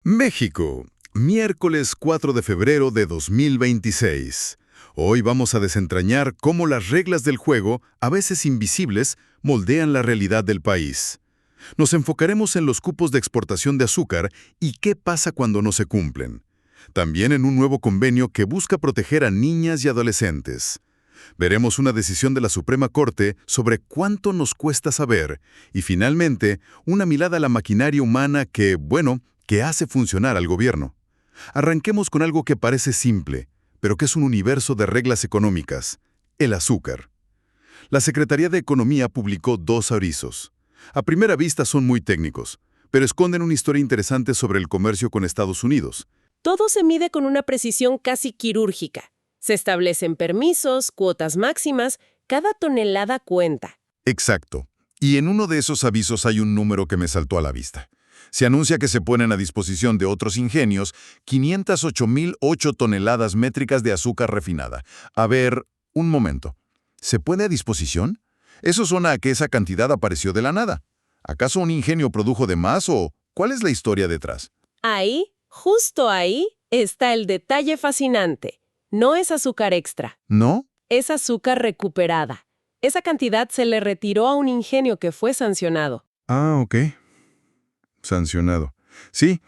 México, miércoles 4 de febrero de 2026. Hoy vamos a desentrañar cómo las reglas del juego, a veces invisibles, moldean la realidad del país. Nos enfocaremos en los cupos de exportación de azúcar y qué pasa cuando no se cumplen. También en un nuevo convenio que busca proteger a niñas y adolescentes. Veremos una decisión de la Suprema Corte sobre cuánto nos cuesta saber y, finalmente, una mirada a la maquinaria humana que hace funcionar al gobierno. Arranquemos con algo que parece simple, pero que es un universo de reglas económicas: el azúcar. La Secretaría de Economía publicó dos avisos. A primera vista son muy técnicos, pero esconden una historia interesante sobre el comercio con Estados Unidos. Todo se mide con una precisión casi quirúrgica. Se establecen permisos, cuotas máximas, cada tonelada cuenta. Exacto. Y en uno de esos avisos hay un número que me saltó a la vista. Se anuncia que se ponen a disposición de otros ingenios 508.008 toneladas métricas de azúcar refinada. A ver, un momento. ¿Se pone a disposición? Eso suena a que esa cantidad apareció de la nada. ¿Acaso un ingenio produjo de más o cuál es la historia detrás? Ahí, justo ahí, está el detalle fascinante. No es azúcar extra. ¿No? Es azúcar recuperada. Esa cantidad se le retiró a un ingenio que fue sancionado. Ah, ok. Sancionado. Sí,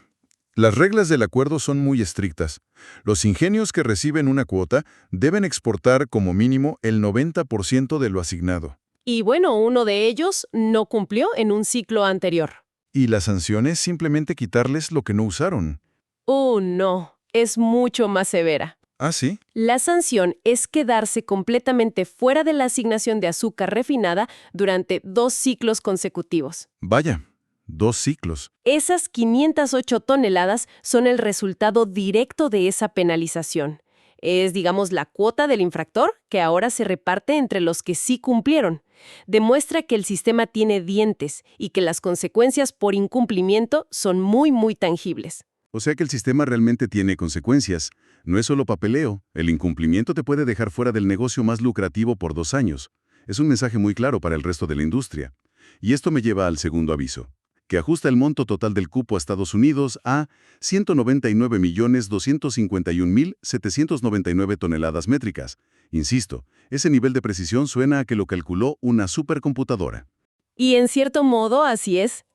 las reglas del acuerdo son muy estrictas. Los ingenios que reciben una cuota deben exportar como mínimo el 90% de lo asignado. Y bueno, uno de ellos no cumplió en un ciclo anterior. Y la sanción es simplemente quitarles lo que no usaron. No, es mucho más severa. ¿Ah, sí? La sanción es quedarse completamente fuera de la asignación de azúcar refinada durante 2 ciclos consecutivos. Vaya, 2 ciclos. Esas 508 toneladas son el resultado directo de esa penalización. Es, digamos, la cuota del infractor que ahora se reparte entre los que sí cumplieron. Demuestra que el sistema tiene dientes y que las consecuencias por incumplimiento son muy, muy tangibles. O sea que el sistema realmente tiene consecuencias. No es solo papeleo. El incumplimiento te puede dejar fuera del negocio más lucrativo por 2 años. Es un mensaje muy claro para el resto de la industria. Y esto me lleva al segundo aviso, que ajusta el monto total del cupo a Estados Unidos a 199.251.799 toneladas métricas. Insisto, ese nivel de precisión suena a que lo calculó una supercomputadora. Y en cierto modo, así es.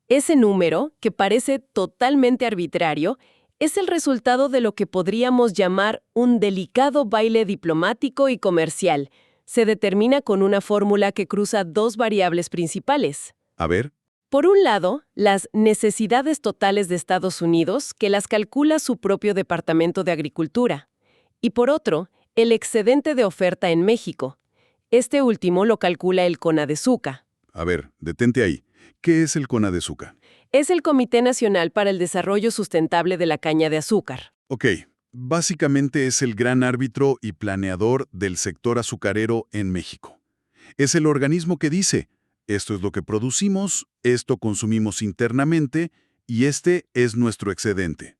Ese número, que parece totalmente arbitrario, es el resultado de lo que podríamos llamar un delicado baile diplomático y comercial. Se determina con una fórmula que cruza 2 variables principales. A ver. Por un lado, las necesidades totales de Estados Unidos, que las calcula su propio Departamento de Agricultura. Y por otro, el excedente de oferta en México. Este último lo calcula el CONADEZUCA. A ver, detente ahí. ¿Qué es el CONADEZUCA? Es el Comité Nacional para el Desarrollo Sustentable de la Caña de Azúcar. Ok, básicamente es el gran árbitro y planeador del sector azucarero en México. Es el organismo que dice: esto es lo que producimos, esto consumimos internamente y este es nuestro excedente.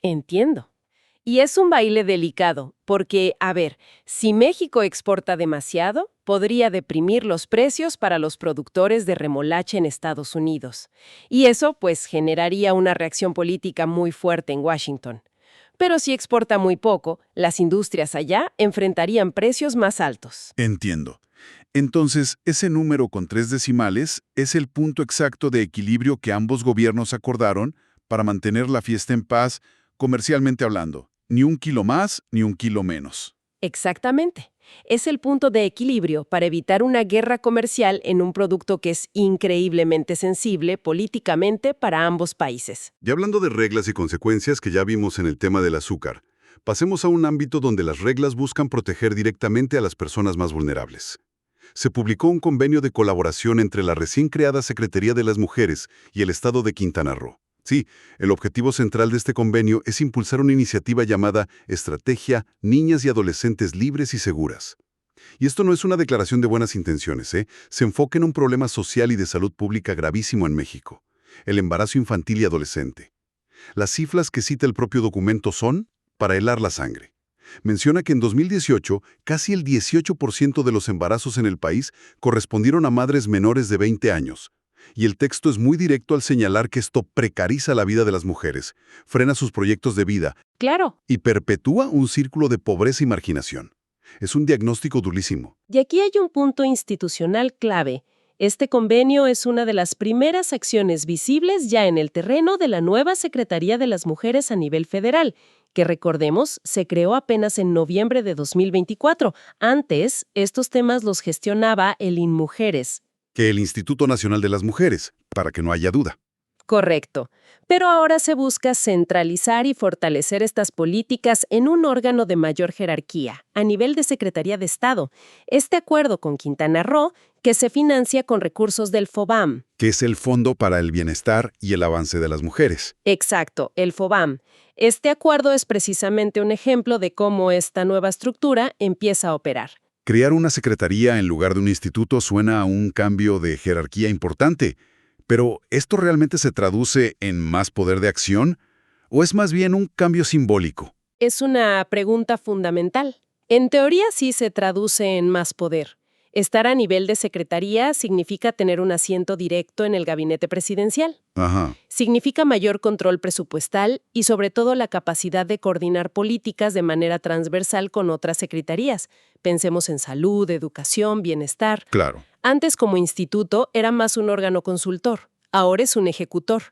Entiendo. Y es un baile delicado, porque, a ver, si México exporta demasiado, podría deprimir los precios para los productores de remolacha en Estados Unidos. Y eso, pues, generaría una reacción política muy fuerte en Washington. Pero si exporta muy poco, las industrias allá enfrentarían precios más altos. Entiendo. Entonces, ese número con 3 decimales es el punto exacto de equilibrio que ambos gobiernos acordaron para mantener la fiesta en paz, comercialmente hablando. Ni un kilo más, ni un kilo menos. Exactamente. Es el punto de equilibrio para evitar una guerra comercial en un producto que es increíblemente sensible políticamente para ambos países. Y hablando de reglas y consecuencias que ya vimos en el tema del azúcar, pasemos a un ámbito donde las reglas buscan proteger directamente a las personas más vulnerables. Se publicó un convenio de colaboración entre la recién creada Secretaría de las Mujeres y el Estado de Quintana Roo. Sí, el objetivo central de este convenio es impulsar una iniciativa llamada Estrategia Niñas y Adolescentes Libres y Seguras. Y esto no es una declaración de buenas intenciones, ¿eh? Se enfoca en un problema social y de salud pública gravísimo en México: el embarazo infantil y adolescente. Las cifras que cita el propio documento son para helar la sangre. Menciona que en 2018, casi el 18% de los embarazos en el país correspondieron a madres menores de 20 años. Y el texto es muy directo al señalar que esto precariza la vida de las mujeres, frena sus proyectos de vida Claro. y perpetúa un círculo de pobreza y marginación. Es un diagnóstico durísimo. Y aquí hay un punto institucional clave. Este convenio es una de las primeras acciones visibles ya en el terreno de la nueva Secretaría de las Mujeres a nivel federal, que recordemos, se creó apenas en noviembre de 2024. Antes, estos temas los gestionaba el INMujeres. Que el Instituto Nacional de las Mujeres, para que no haya duda. Correcto. Pero ahora se busca centralizar y fortalecer estas políticas en un órgano de mayor jerarquía, a nivel de Secretaría de Estado. Este acuerdo con Quintana Roo, que se financia con recursos del FOBAM. Que es el Fondo para el Bienestar y el Avance de las Mujeres. Exacto, el FOBAM. Este acuerdo es precisamente un ejemplo de cómo esta nueva estructura empieza a operar. Crear una secretaría en lugar de un instituto suena a un cambio de jerarquía importante, pero ¿esto realmente se traduce en más poder de acción? ¿O es más bien un cambio simbólico? Es una pregunta fundamental. En teoría sí se traduce en más poder. Estar a nivel de secretaría significa tener un asiento directo en el gabinete presidencial. Ajá. Significa mayor control presupuestal y sobre todo la capacidad de coordinar políticas de manera transversal con otras secretarías. Pensemos en salud, educación, bienestar. Claro. Antes, como instituto, era más un órgano consultor. Ahora es un ejecutor.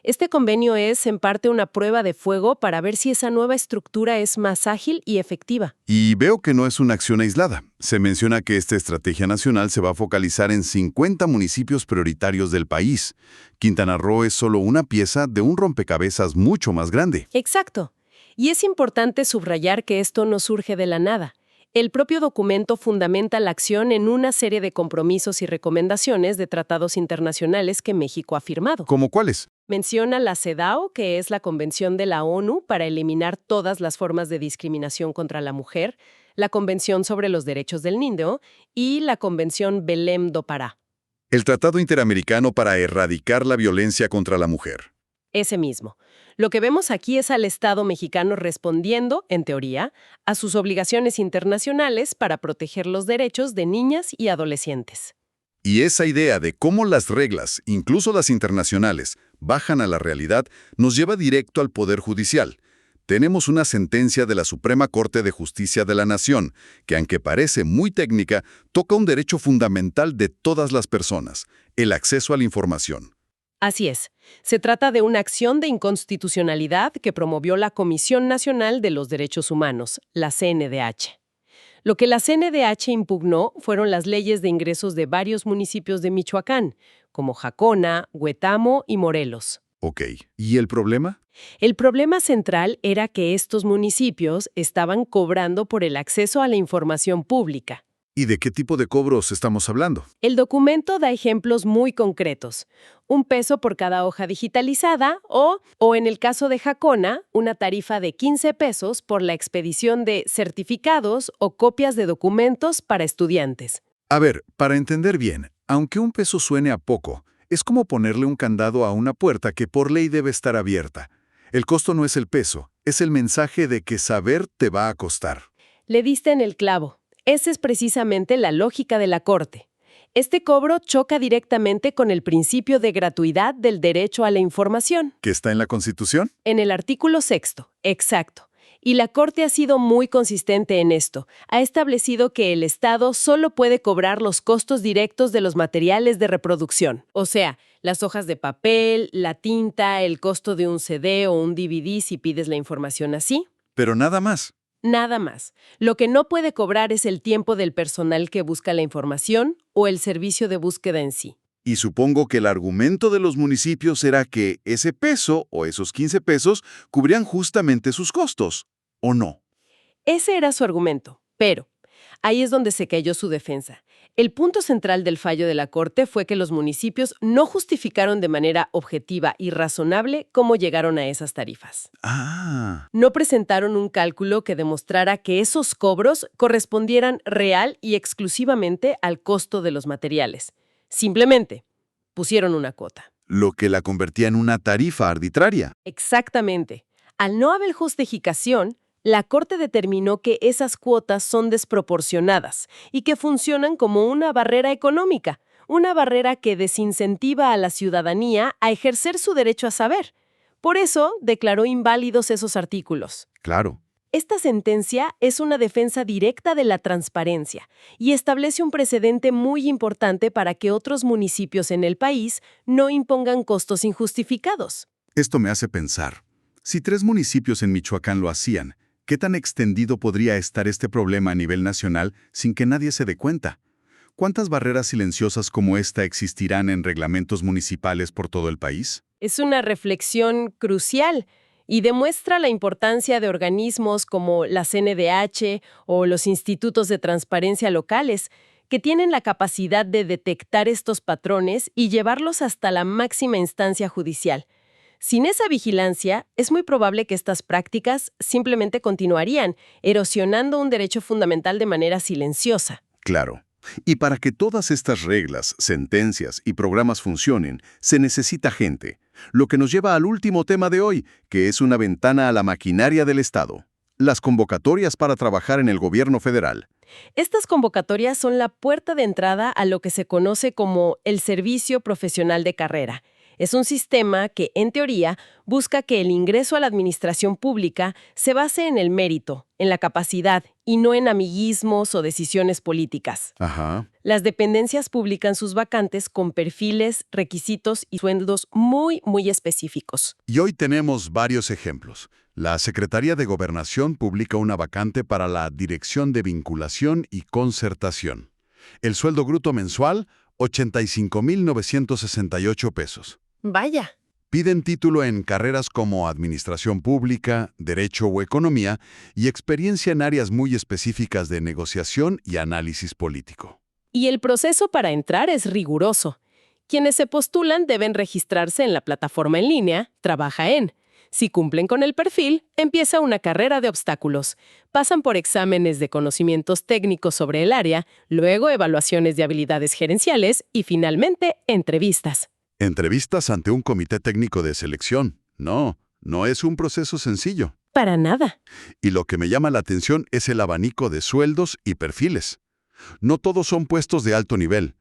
Este convenio es, en parte, una prueba de fuego para ver si esa nueva estructura es más ágil y efectiva. Y veo que no es una acción aislada. Se menciona que esta estrategia nacional se va a focalizar en 50 municipios prioritarios del país. Quintana Roo es solo una pieza de un rompecabezas mucho más grande. Exacto. Y es importante subrayar que esto no surge de la nada. El propio documento fundamenta la acción en una serie de compromisos y recomendaciones de tratados internacionales que México ha firmado. ¿Cómo cuáles? Menciona la CEDAW, que es la Convención de la ONU para eliminar todas las formas de discriminación contra la mujer, la Convención sobre los Derechos del Niño y la Convención Belém do Pará. El Tratado Interamericano para erradicar la violencia contra la mujer. Ese mismo. Lo que vemos aquí es al Estado mexicano respondiendo, en teoría, a sus obligaciones internacionales para proteger los derechos de niñas y adolescentes. Y esa idea de cómo las reglas, incluso las internacionales, bajan a la realidad, nos lleva directo al Poder Judicial. Tenemos una sentencia de la Suprema Corte de Justicia de la Nación, que aunque parece muy técnica, toca un derecho fundamental de todas las personas, el acceso a la información. Así es. Se trata de una acción de inconstitucionalidad que promovió la Comisión Nacional de los Derechos Humanos, la CNDH. Lo que la CNDH impugnó fueron las leyes de ingresos de varios municipios de Michoacán, como Jacona, Huetamo y Morelos. Ok. ¿Y el problema? El problema central era que estos municipios estaban cobrando por el acceso a la información pública. ¿Y de qué tipo de cobros estamos hablando? El documento da ejemplos muy concretos. 1 peso por cada hoja digitalizada o en el caso de Jacona, una tarifa de 15 pesos por la expedición de certificados o copias de documentos para estudiantes. A ver, para entender bien, aunque 1 peso suene a poco, es como ponerle un candado a una puerta que por ley debe estar abierta. El costo no es el peso, es el mensaje de que saber te va a costar. Le diste en el clavo. Esa es precisamente la lógica de la Corte. Este cobro choca directamente con el principio de gratuidad del derecho a la información. ¿Que está en la Constitución? En el artículo 6º, exacto. Y la Corte ha sido muy consistente en esto. Ha establecido que el Estado solo puede cobrar los costos directos de los materiales de reproducción. O sea, las hojas de papel, la tinta, el costo de un CD o un DVD si pides la información así. Pero nada más. Nada más. Lo que no puede cobrar es el tiempo del personal que busca la información o el servicio de búsqueda en sí. Y supongo que el argumento de los municipios era que ese peso o esos 15 pesos cubrían justamente sus costos, ¿o no? Ese era su argumento, pero ahí es donde se cayó su defensa. El punto central del fallo de la Corte fue que los municipios no justificaron de manera objetiva y razonable cómo llegaron a esas tarifas. Ah. No presentaron un cálculo que demostrara que esos cobros correspondieran real y exclusivamente al costo de los materiales. Simplemente pusieron una cuota. Lo que la convertía en una tarifa arbitraria. Exactamente. Al no haber justificación, la Corte determinó que esas cuotas son desproporcionadas y que funcionan como una barrera económica, una barrera que desincentiva a la ciudadanía a ejercer su derecho a saber. Por eso, declaró inválidos esos artículos. Claro. Esta sentencia es una defensa directa de la transparencia y establece un precedente muy importante para que otros municipios en el país no impongan costos injustificados. Esto me hace pensar, si 3 municipios en Michoacán lo hacían, ¿qué tan extendido podría estar este problema a nivel nacional sin que nadie se dé cuenta? ¿Cuántas barreras silenciosas como esta existirán en reglamentos municipales por todo el país? Es una reflexión crucial y demuestra la importancia de organismos como la CNDH o los institutos de transparencia locales, que tienen la capacidad de detectar estos patrones y llevarlos hasta la máxima instancia judicial. Sin esa vigilancia, es muy probable que estas prácticas simplemente continuarían, erosionando un derecho fundamental de manera silenciosa. Claro. Y para que todas estas reglas, sentencias y programas funcionen, se necesita gente. Lo que nos lleva al último tema de hoy, que es una ventana a la maquinaria del Estado. Las convocatorias para trabajar en el gobierno federal. Estas convocatorias son la puerta de entrada a lo que se conoce como el Servicio Profesional de Carrera. Es un sistema que, en teoría, busca que el ingreso a la administración pública se base en el mérito, en la capacidad, y no en amiguismos o decisiones políticas. Ajá. Las dependencias publican sus vacantes con perfiles, requisitos y sueldos muy específicos. Y hoy tenemos varios ejemplos. La Secretaría de Gobernación publica una vacante para la Dirección de Vinculación y Concertación. El sueldo bruto mensual, 85,968 pesos. Vaya. Piden título en carreras como Administración Pública, Derecho o Economía y experiencia en áreas muy específicas de negociación y análisis político. Y el proceso para entrar es riguroso. Quienes se postulan deben registrarse en la plataforma en línea Trabaja en. Si cumplen con el perfil, empieza una carrera de obstáculos. Pasan por exámenes de conocimientos técnicos sobre el área, luego evaluaciones de habilidades gerenciales y finalmente entrevistas. Entrevistas ante un comité técnico de selección. No es un proceso sencillo. Para nada. Y lo que me llama la atención es el abanico de sueldos y perfiles. No todos son puestos de alto nivel.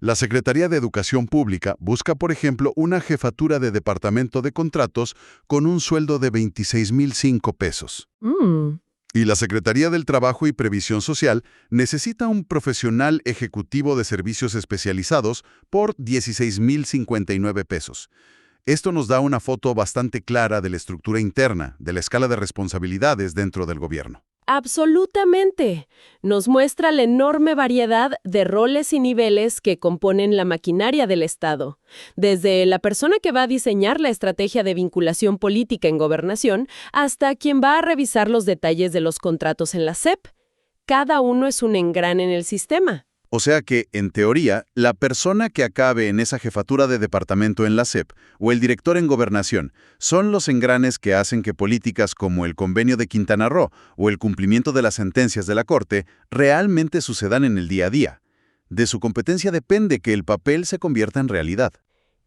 La Secretaría de Educación Pública busca, por ejemplo, una jefatura de departamento de contratos con un sueldo de 26,005 pesos. Y la Secretaría del Trabajo y Previsión Social necesita un profesional ejecutivo de servicios especializados por 16,059 pesos. Esto nos da una foto bastante clara de la estructura interna, de la escala de responsabilidades dentro del gobierno. Absolutamente. Nos muestra la enorme variedad de roles y niveles que componen la maquinaria del Estado. Desde la persona que va a diseñar la estrategia de vinculación política en gobernación hasta quien va a revisar los detalles de los contratos en la SEP. Cada uno es un engrane en el sistema. O sea que, en teoría, la persona que acabe en esa jefatura de departamento en la SEP o el director en gobernación son los engranes que hacen que políticas como el Convenio de Quintana Roo o el cumplimiento de las sentencias de la Corte realmente sucedan en el día a día. De su competencia depende que el papel se convierta en realidad.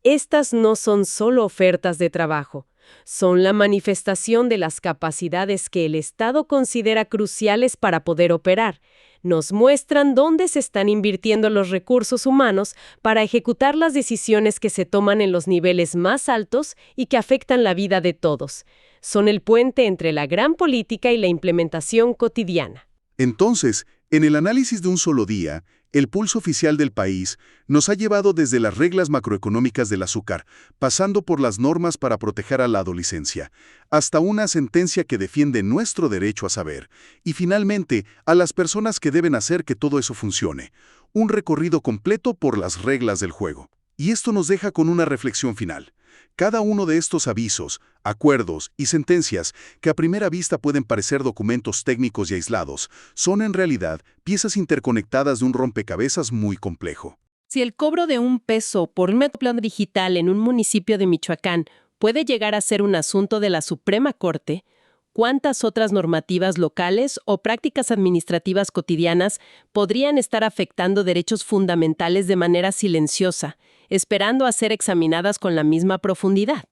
Estas no son solo ofertas de trabajo, son la manifestación de las capacidades que el Estado considera cruciales para poder operar. Nos muestran dónde se están invirtiendo los recursos humanos para ejecutar las decisiones que se toman en los niveles más altos y que afectan la vida de todos. Son el puente entre la gran política y la implementación cotidiana. Entonces, en el análisis de un solo día, el pulso oficial del país nos ha llevado desde las reglas macroeconómicas del azúcar, pasando por las normas para proteger a la adolescencia, hasta una sentencia que defiende nuestro derecho a saber, y finalmente a las personas que deben hacer que todo eso funcione. Un recorrido completo por las reglas del juego. Y esto nos deja con una reflexión final. Cada uno de estos avisos, acuerdos y sentencias, que a primera vista pueden parecer documentos técnicos y aislados, son en realidad piezas interconectadas de un rompecabezas muy complejo. Si el cobro de $1 por un plan digital en un municipio de Michoacán puede llegar a ser un asunto de la Suprema Corte, ¿cuántas otras normativas locales o prácticas administrativas cotidianas podrían estar afectando derechos fundamentales de manera silenciosa, esperando a ser examinadas con la misma profundidad?